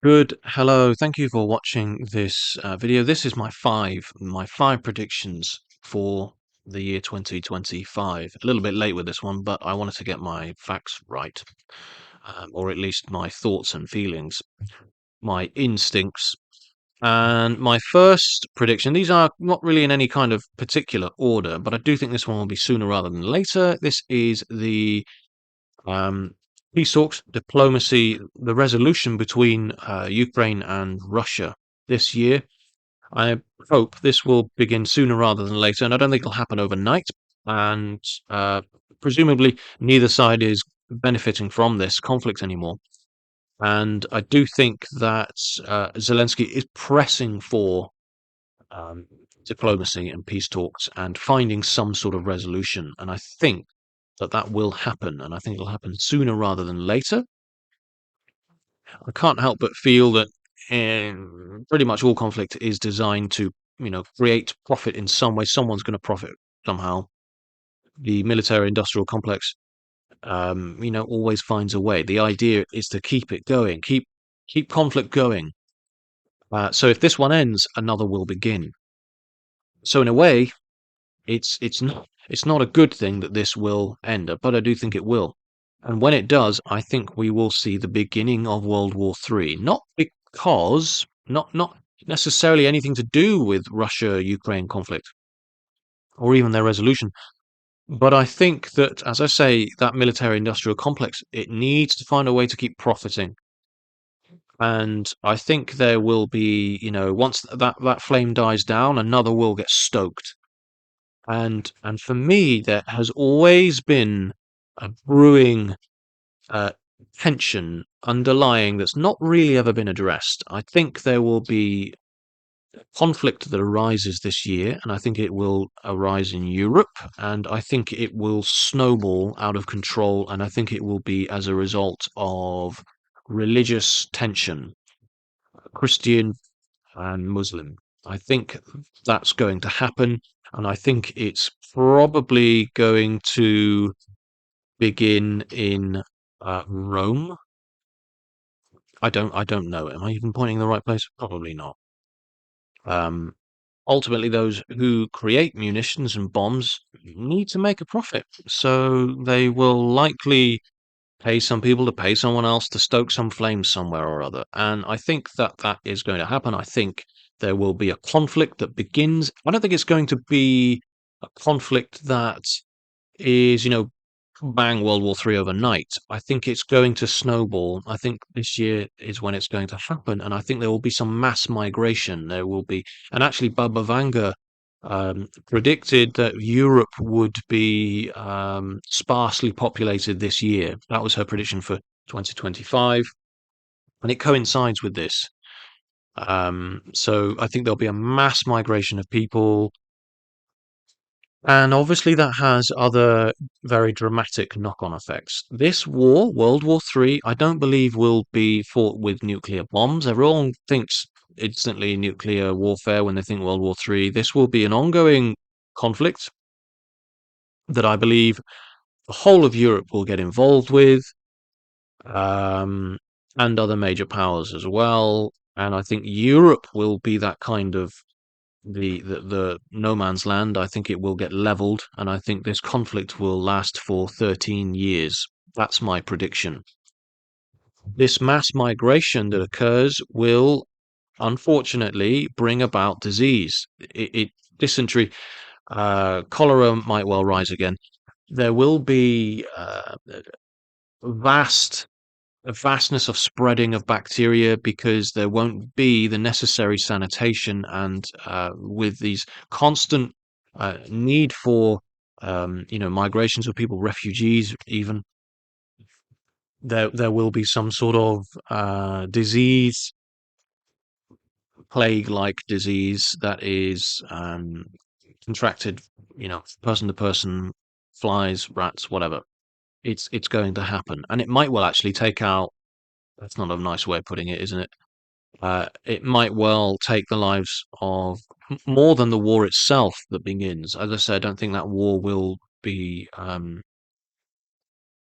Hello. Thank you for watching this video. This is my five predictions for the year 2025. A little bit late with this one, but I wanted to get my facts right, or at least my thoughts and feelings, my instincts. And my first prediction, these are not really in any kind of particular order, but I do think this one will be sooner rather than later. This is the um, peace talks, diplomacy, the resolution between Ukraine and Russia this year. I hope this will begin sooner rather than later, and I don't think it'll happen overnight. And uh, presumably, neither side is benefiting from this conflict anymore. And I do think that Zelensky is pressing for um, diplomacy and peace talks and finding some sort of resolution. And I think that will happen, and I think it'll happen sooner rather than later. I can't help but feel that pretty much all conflict is designed to, create profit in some way. Someone's going to profit somehow. The military-industrial complex, always finds a way. The idea is to keep it going, keep conflict going. So if this one ends, another will begin. So in a way, it's not a good thing that this will end, but I do think it will. And when it does, I think we will see the beginning of World War III. Not because, not necessarily anything to do with Russia-Ukraine conflict or even their resolution, but I think that, as I say, that military-industrial complex, it needs to find a way to keep profiting. And I think there will be, once that flame dies down, another will get stoked. And for me, there has always been a brewing uh, tension underlying that's not really ever been addressed. I think there will be conflict that arises this year, and I think it will arise in Europe, and I think it will snowball out of control, and I think it will be as a result of religious tension, Christian and Muslim. I think that's going to happen, and I think it's probably going to begin in Rome. I don't know. Am I even pointing in the right place? Probably not. Um, Ultimately, those who create munitions and bombs need to make a profit, so they will likely pay some people to pay someone else to stoke some flames somewhere or other. And I think that is going to happen. I think there will be a conflict that begins. I don't think it's going to be a conflict that is, bang World War III overnight. I think it's going to snowball. I think this year is when it's going to happen, and I think there will be some mass migration. There will be, and actually, Baba Vanga predicted that Europe would be sparsely populated this year. That was her prediction for 2025, and it coincides with this. So I think there'll be a mass migration of people. And obviously, that has other very dramatic knock-on effects. This war, World War III, I don't believe will be fought with nuclear bombs. Everyone thinks instantly nuclear warfare when they think World War III. This will be an ongoing conflict that I believe the whole of Europe will get involved with, um, and other major powers as well. And I think Europe will be that kind of the no man's land. I think it will get leveled, and I think this conflict will last for 13 years. That's my prediction. This mass migration that occurs will unfortunately bring about disease. Dysentery, cholera might well rise again. There will be vast a vastness of spreading of bacteria because there won't be the necessary sanitation, and with these constant need for migrations of people, refugees even, there will be some sort of disease, plague-like disease that is contracted, person to person, flies, rats, whatever. It's going to happen, and it might well actually take out. That's not a nice way of putting it, isn't it? It might well take the lives of more than the war itself that begins. As I said, I don't think that war will be, the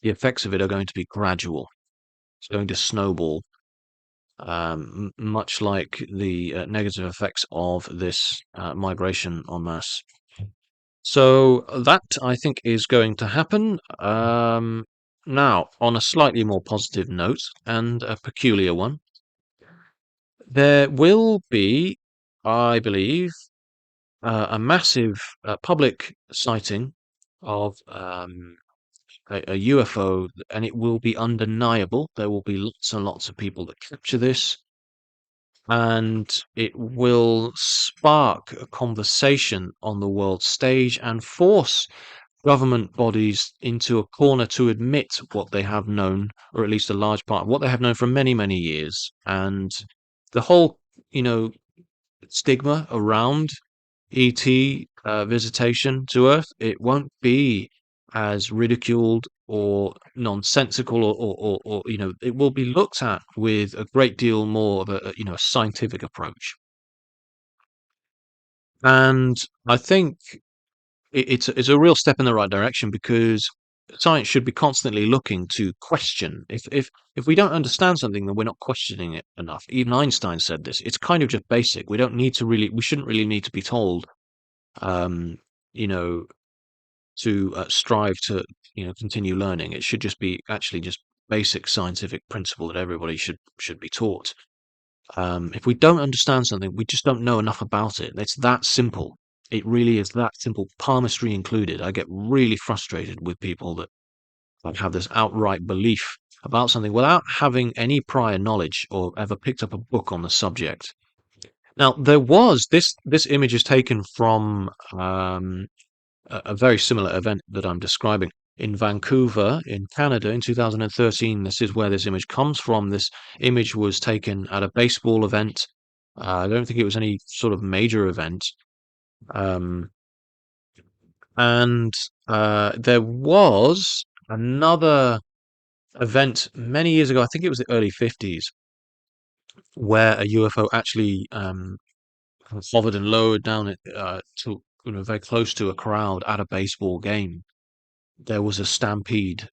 effects of it are going to be gradual. It's going to snowball. much like the negative effects of this migration en masse. So that, I think, is going to happen. Now, on a slightly more positive note, and a peculiar one, there will be, I believe, a massive public sighting of a UFO, and it will be undeniable. There will be lots and lots of people that capture this, and it will spark a conversation on the world stage and force government bodies into a corner to admit what they have known, or at least a large part of what they have known for many, many years. And the whole, you know, stigma around ET visitation to Earth, it won't be as ridiculed or nonsensical, or it will be looked at with a great deal more of a scientific approach. And I think it's a real step in the right direction, because science should be constantly looking to question. If we don't understand something, then we're not questioning it enough. Even Einstein said this. It's kind of just basic. We shouldn't really need to be told, um, you know, to strive to, continue learning. It should just be actually just basic scientific principle that everybody should be taught. If we don't understand something, we just don't know enough about it. It's that simple. It really is that simple, palmistry included. I get really frustrated with people that like have this outright belief about something without having any prior knowledge or ever picked up a book on the subject. Now, there was this image is taken from a very similar event that I'm describing in Vancouver, in Canada, in 2013. This is where this image comes from. This image was taken at a baseball event. I don't think it was any sort of major event. Um, and there was another event many years ago. I think it was the early 50s, where a UFO actually hovered and lowered down to very close to a crowd at a baseball game. There was a stampede.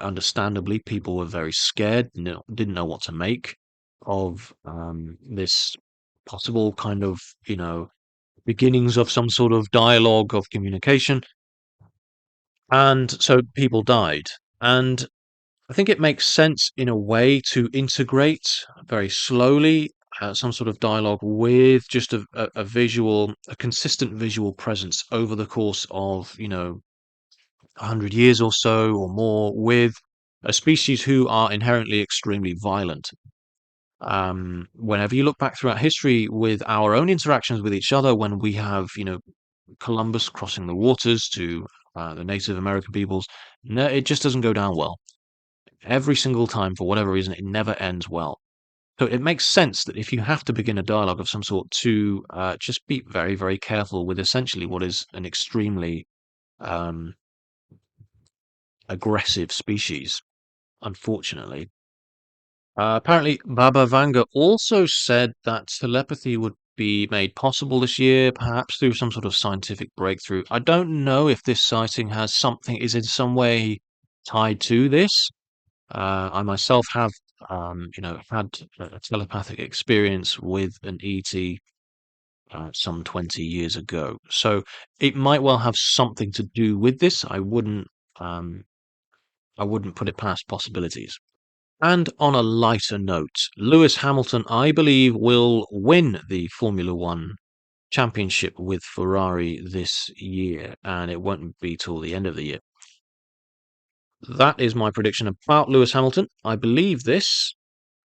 Understandably, people were very scared, didn't know what to make of this possible kind of, beginnings of some sort of dialogue of communication. And so people died. And I think it makes sense in a way to integrate very slowly some sort of dialogue with just a consistent visual presence over the course of, 100 years or so or more, with a species who are inherently extremely violent. Whenever you look back throughout history with our own interactions with each other, when we have, Columbus crossing the waters to the Native American peoples, no, it just doesn't go down well. Every single time, for whatever reason, it never ends well. So it makes sense that if you have to begin a dialogue of some sort, to just be very, very careful with essentially what is an extremely um, aggressive species, unfortunately. Apparently, Baba Vanga also said that telepathy would be made possible this year, perhaps through some sort of scientific breakthrough. I don't know if this sighting is in some way tied to this. I myself have, had a telepathic experience with an ET some 20 years ago. So it might well have something to do with this. Um, I wouldn't put it past possibilities. And on a lighter note, Lewis Hamilton, I believe, will win the Formula One championship with Ferrari this year, and it won't be till the end of the year. That is my prediction about Lewis Hamilton. I believe this.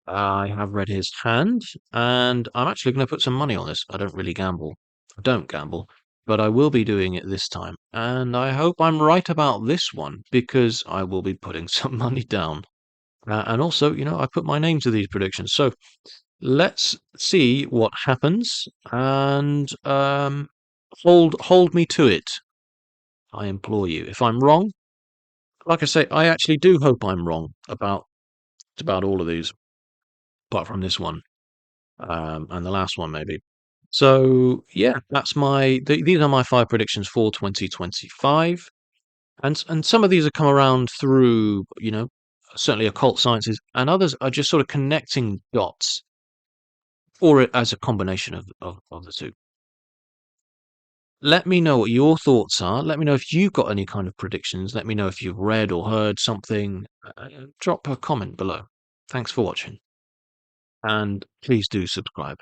I have read his hand, and I'm actually going to put some money on this. I don't really gamble. I don't gamble, but I will be doing it this time. And I hope I'm right about this one, because I will be putting some money down. And also, I put my name to these predictions. So let's see what happens, and hold me to it. I implore you. If I'm wrong, like I say, I actually do hope I'm wrong about all of these, apart from this one, and the last one maybe. So yeah, these are my 5 predictions for 2025, and some of these have come around through certainly occult sciences, and others are just sort of connecting dots, or as a combination of the two. Let me know what your thoughts are. Let me know if you've got any kind of predictions. Let me know if you've read or heard something. Drop a comment below. Thanks for watching, and please do subscribe.